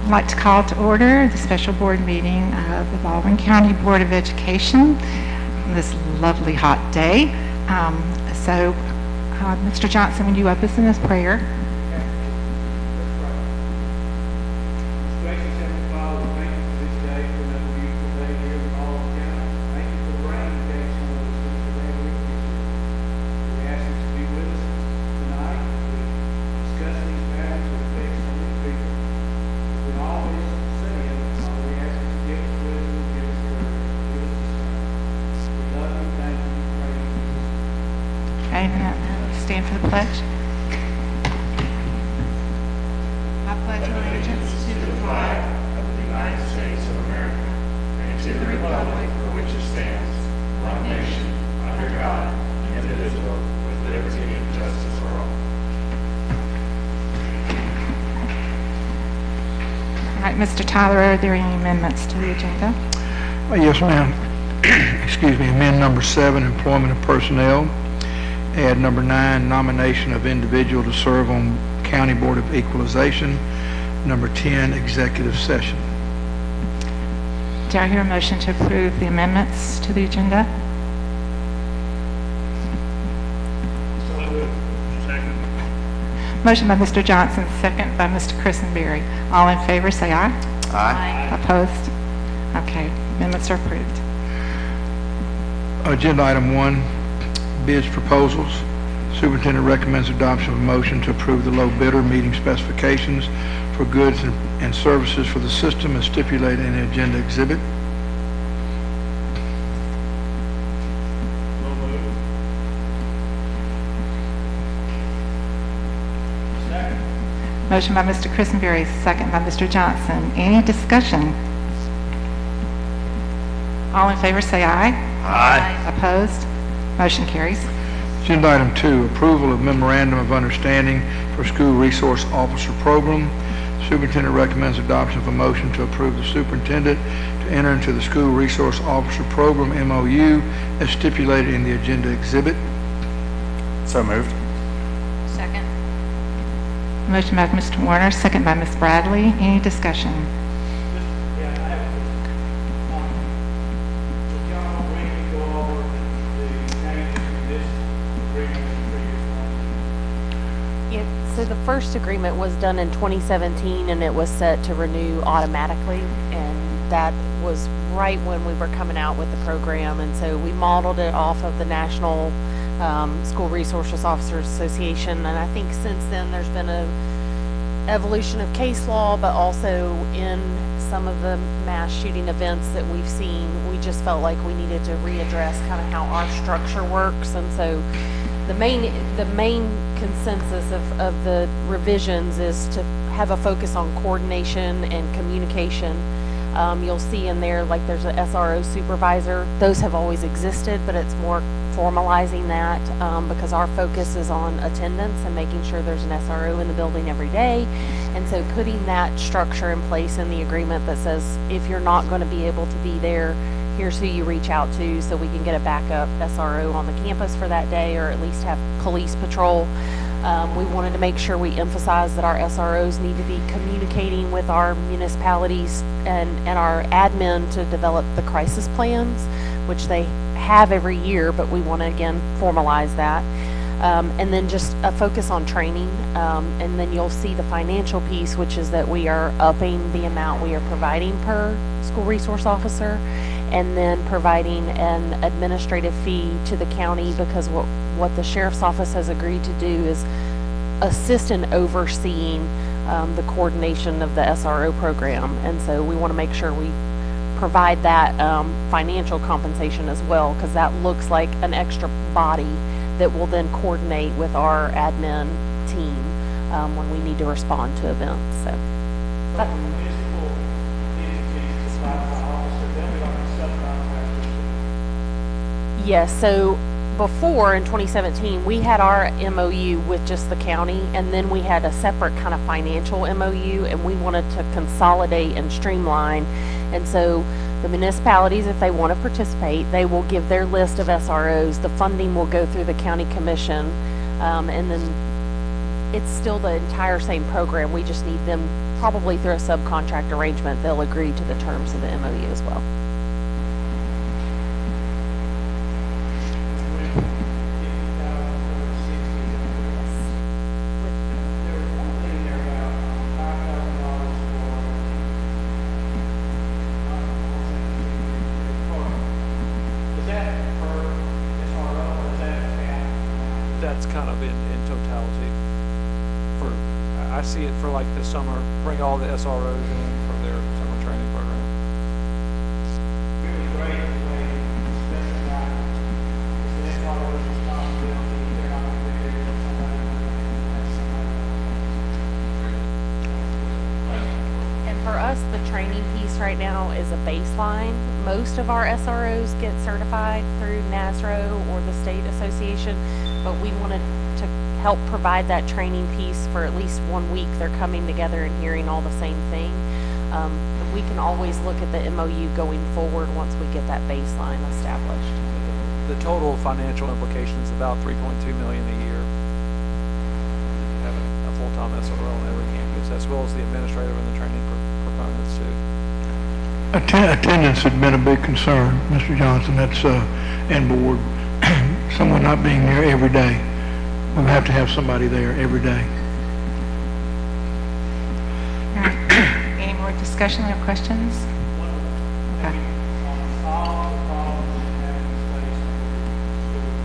I'd like to call to order the special board meeting of the Baldwin County Board of Education on this lovely hot day. Mr. Johnson, would you open us in this prayer? Stand for the pledge. I pledge allegiance to the flag of the United States of America and to the republic for which it stands, one nation, under God, indivisible, with liberty and justice for all. All right, Mr. Tyler, are there any amendments to the agenda? Yes, ma'am. Excuse me. Amend number 7, employment of personnel. Add number 9, nomination of individual to serve on County Board of Equalization. Number 10, executive session. Do I hear a motion to approve the amendments to the agenda? Second. Motion by Mr. Johnson, second by Mr. Christenberry. All in favor, say aye. Aye. Opposed? Okay, amendments are approved. Agenda item 1, bids proposals. Superintendent recommends adoption of a motion to approve the low bidder meeting specifications for goods and services for the system as stipulated in the agenda exhibit. So moved. Second. Motion by Mr. Christenberry, second by Mr. Johnson. Any discussion? All in favor say aye. Aye. Opposed? Motion carries. Agenda item 2, approval of memorandum of understanding for school resource officer program. Superintendent recommends adoption of a motion to approve the superintendent to enter into the school resource officer program MOU as stipulated in the agenda exhibit. So moved. Second. Motion by Mr. Warner, second by Ms. Bradley. Any discussion? Yeah, I have a question. John, we can go over the changes in this agreement and previous one. Yeah, so the first agreement was done in 2017 and it was set to renew automatically, and that was right when we were coming out with the program, and so we modeled it off of the National School Resources Officers Association, and I think since then there's been a evolution of case law, but also in some of the mass shooting events that we've seen, we just felt like we needed to readdress kind of how our structure works. And so the main consensus of the revisions is to have a focus on coordination and communication. You'll see in there like there's an SRO supervisor. Those have always existed, but it's more formalizing that because our focus is on attendance and making sure there's an SRO in the building every day. And so putting that structure in place in the agreement that says if you're not going to be able to be there, here's who you reach out to so we can get a backup SRO on the campus for that day, or at least have police patrol. We wanted to make sure we emphasize that our SROs need to be communicating with our municipalities and our admin to develop the crisis plans, which they have every year, but we want to again formalize that. And then just a focus on training. And then you'll see the financial piece, which is that we are upping the amount we are providing per school resource officer, and then providing an administrative fee to the county, because what the sheriff's office has agreed to do is assist in overseeing the coordination of the SRO program. And so we want to make sure we provide that financial compensation as well, because that looks like an extra body that will then coordinate with our admin team when we need to respond to events. So that, Municipal entities decide the officer, then we don't have subcontractors. yes, so before in 2017 we had our MOU with just the county, and then we had a separate kind of financial MOU, and we wanted to consolidate and streamline. And so the municipalities, if they want to participate, they will give their list of SROs. The funding will go through the county commission, and then it's still the entire same program. We just need them probably through a subcontract arrangement, they'll agree to the terms of the MOU as well. There was one thing there about $5,000 is that per SRO or is that cap? That's kind of in totality. For, I see it for like the summer, bring all the SROs in for their summer training program. Really great the way you specify it's the SRO's responsibility. They're not going to be there for somebody that's somebody. And for us, the training piece right now is a baseline. Most of our SROs get certified through NASRO or the state association, but we wanted to help provide that training piece for at least 1 week. They're coming together and hearing all the same thing. We can always look at the MOU going forward once we get that baseline established. The total financial implication is about $3.2 million a year. Having a full-time SRO on every campus, as well as the administrative and the training proponents too. Attendance had been a big concern, Mr. Johnson, that's, and board, someone not being there every day. We'll have to have somebody there every day. All right. Any more discussion or questions? Okay. On all the problems that have in place with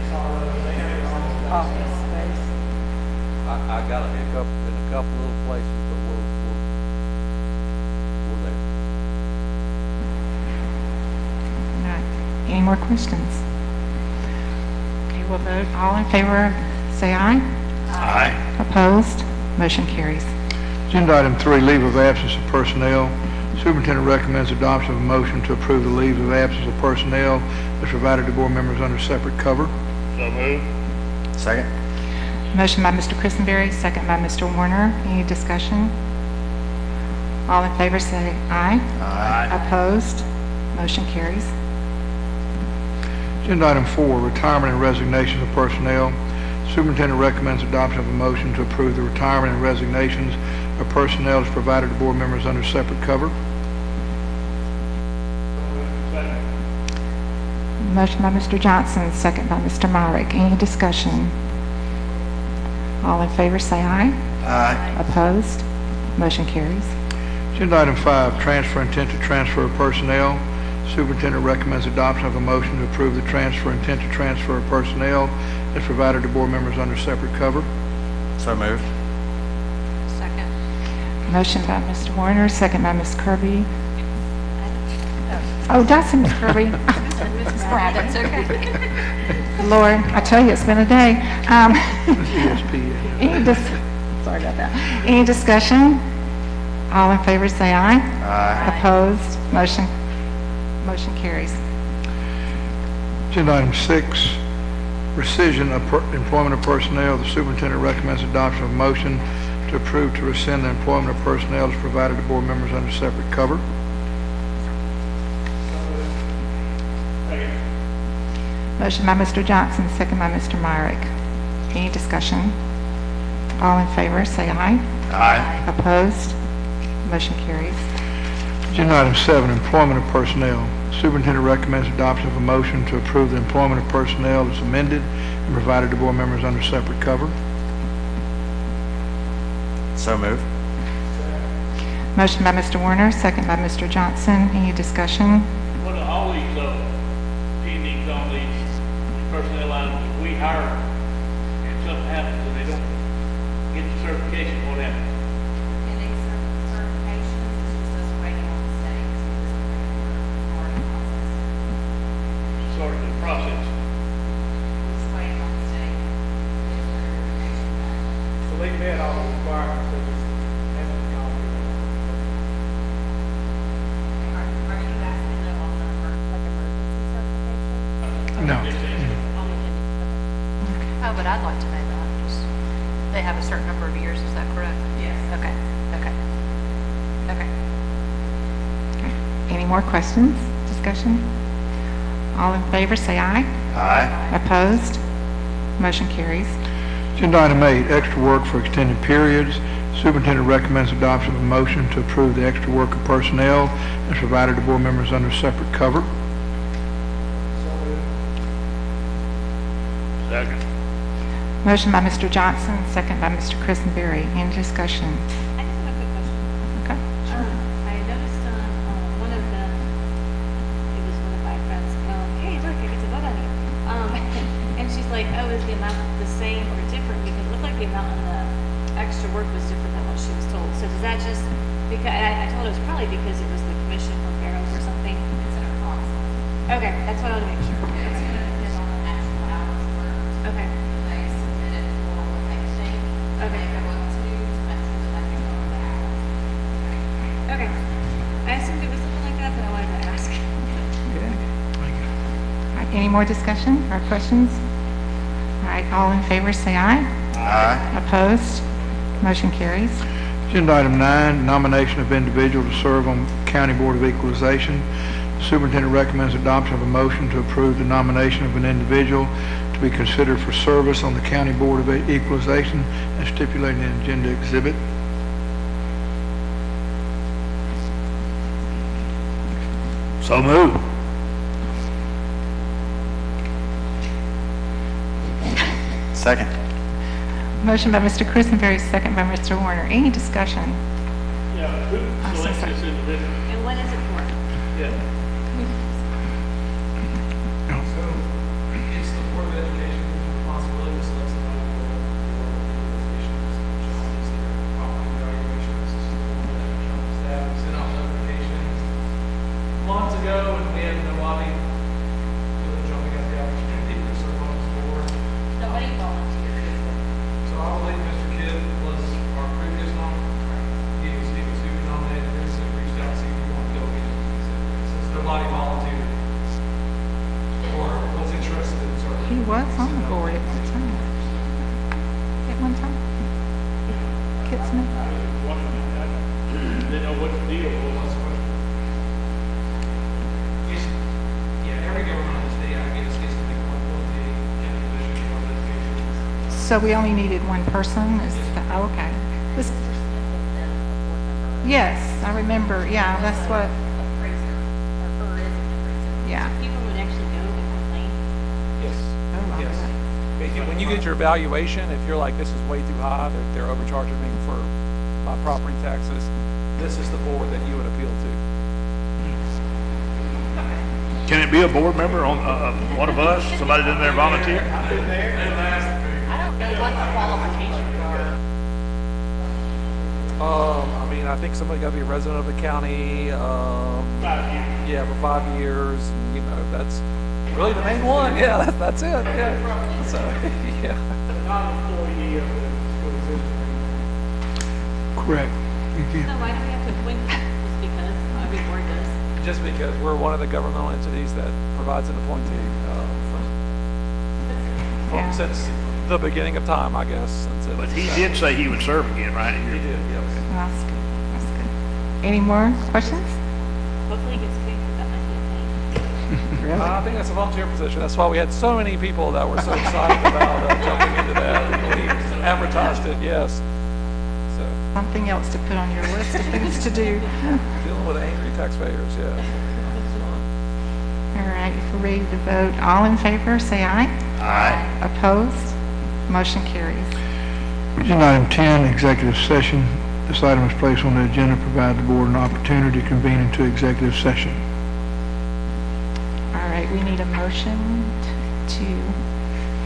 SRO, they have their own Office space. I got a hiccup in a couple little places, but we're there. All right. Any more questions? Okay, we'll vote. All in favor, say aye. Aye. Opposed? Motion carries. Agenda item 3, leave of absence of personnel. Superintendent recommends adoption of a motion to approve the leave of absence of personnel as provided to board members under separate cover. So moved. Second. Motion by Mr. Christenberry, second by Mr. Warner. Any discussion? All in favor, say aye. Aye. Opposed? Motion carries. Agenda item 4, retirement and resignation of personnel. Superintendent recommends adoption of a motion to approve the retirement and resignations of personnel as provided to board members under separate cover. Motion by Mr. Johnson, second by Mr. Myrick. Any discussion? All in favor, say aye. Aye. Opposed? Motion carries. Agenda item 5, transfer intent to transfer of personnel. Superintendent recommends adoption of a motion to approve the transfer intent to transfer of personnel as provided to board members under separate cover. So moved. Second. Motion by Mr. Warner, second by Ms. Kirby. Oh, that's Ms. Kirby. Mrs. Brown, that's okay. Lord, I tell you, it's been a day. ESP. Sorry about that. Any discussion? All in favor, say aye. Aye. Opposed? Motion carries. Agenda item 6, rescission of employment of personnel. The superintendent recommends adoption of a motion to approve to rescind the employment of personnel as provided to board members under separate cover. Motion by Mr. Johnson, second by Mr. Myrick. Any discussion? All in favor, say aye. Aye. Opposed? Motion carries. Agenda item 7, employment of personnel. Superintendent recommends adoption of a motion to approve the employment of personnel as amended and provided to board members under separate cover. So moved. Motion by Mr. Warner, second by Mr. Johnson. Any discussion? What are all these pendings on these personnel items? If we hire and something happens and they don't get the certification, what happens? Pending certifications, it's just us waiting on the state to do the process. Sort of the process. We're just waiting on the state to get the certification back. So they met all the requirements, they just haven't gone through. Are you asking them on the Like emergency certification? No. Only pending. Oh, but I'd like to know that. Just, they have a certain number of years, is that correct? Yes. Okay, okay. Okay. Any more questions, discussion? All in favor, say aye. Aye. Opposed? Motion carries. Agenda item 8, extra work for extended periods. Superintendent recommends adoption of a motion to approve the extra work of personnel as provided to board members under separate cover. Second. Motion by Mr. Johnson, second by Mr. Christenberry. Any discussion? I just have a quick question. Okay. I noticed on one of them, it was one of my friends, hey, look, I get to vote on you. And she's like, oh, is the amount the same or different? Because it looked like the amount on the extra work was different than what she was told. So does that just, because, I told her it was probably because it was the commission from Barrows or something. It's in our policy. Okay, that's what I want to make sure. It's going to depend on the actual hours worked. Okay. They submit it for what they think. Okay. They go up to make sure that they can cover the hours. Okay. I assumed it was something like that, but I wanted to ask. Good. All right, any more discussion or questions? All right, all in favor, say aye. Aye. Opposed? Motion carries. Agenda item 9, nomination of individual to serve on County Board of Equalization. The superintendent recommends adoption of a motion to approve the nomination of an individual to be considered for service on the County Board of Equalization as stipulated in agenda exhibit. So moved. Second. Motion by Mr. Christenberry, second by Mr. Warner. Any discussion? Yeah, who I'm so selects sorry. this individual? And what is it for? Yeah. So it's the Board of Education's responsibility to select somebody for equalizations, challenges their property evaluations, staff, sent out notifications months ago, and we had nobody really jumping at the opportunity to serve on this board. Nobody volunteered. So I believe Mr. Kidd was our previous nominee. He was who we nominated, and so reached out to see if he wanted to go again. He said, since nobody volunteered or was interested in serving. He was on the board at one time. At one time. Kit Smith. Didn't know what the deal was. Yeah, every government on this day, I guess, gets to make one day, county commission, board of education. So we only needed one person? Is that, oh, okay. This, yes, I remember. Yeah, that's what, Appraiser, or is an appraiser. yeah. People would actually go and complain. Yes. Oh, wow. Yes. When you get your evaluation, if you're like, this is way too high, they're overcharging me for my property taxes, this is the board that you would appeal to. Can it be a board member on, one of us, somebody in there volunteer? I don't know what the qualifications are. I mean, I think somebody got to be a resident of the county, 5 years. yeah, for 5 years, and, you know, that's really the main one, yeah, that's it, yeah. So, yeah. Not an employee of the school district. Correct. You So can- why do we have to appoint them? Just because every board does? Just because we're one of the governmental entities that provides an appointee, Yeah. since the beginning of time, I guess. Since it But was he set. did say he would serve again, right? He did, yes. That's good. That's good. Any more questions? Hopefully it gets paid, because that might be a pain. I think that's a volunteer position. That's why we had so many people that were so excited about jumping into that. We advertised it, yes. So, Something else to put on your list of things to do. dealing with angry taxpayers, yeah. All right, if we're ready to vote, all in favor, say aye. Aye. Opposed? Motion carries. Agenda item 10, executive session. This item is placed on the agenda to provide the board an opportunity to convene into executive session. All right, we need a motion to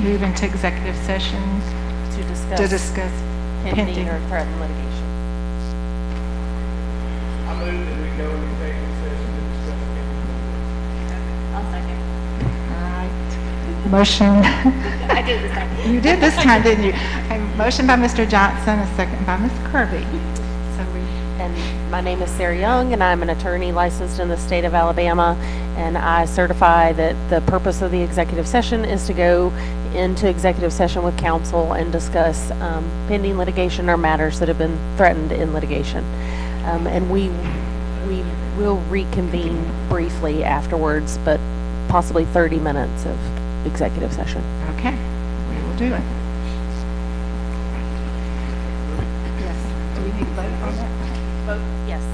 move into executive session To to discuss pending pending. or threatened litigation. I move that we go into executive session to discuss pending. I'll second. All right. Motion, I did this time. you did this time, didn't you? Okay, motion by Mr. Johnson, a second by Ms. Kirby. So we, And my name is Sarah Young, and I'm an attorney licensed in the state of Alabama, and I certify that the purpose of the executive session is to go into executive session with counsel and discuss pending litigation or matters that have been threatened in litigation. And we will reconvene briefly afterwards, but possibly 30 minutes of executive session. okay, we will do it. on that? Vote yes.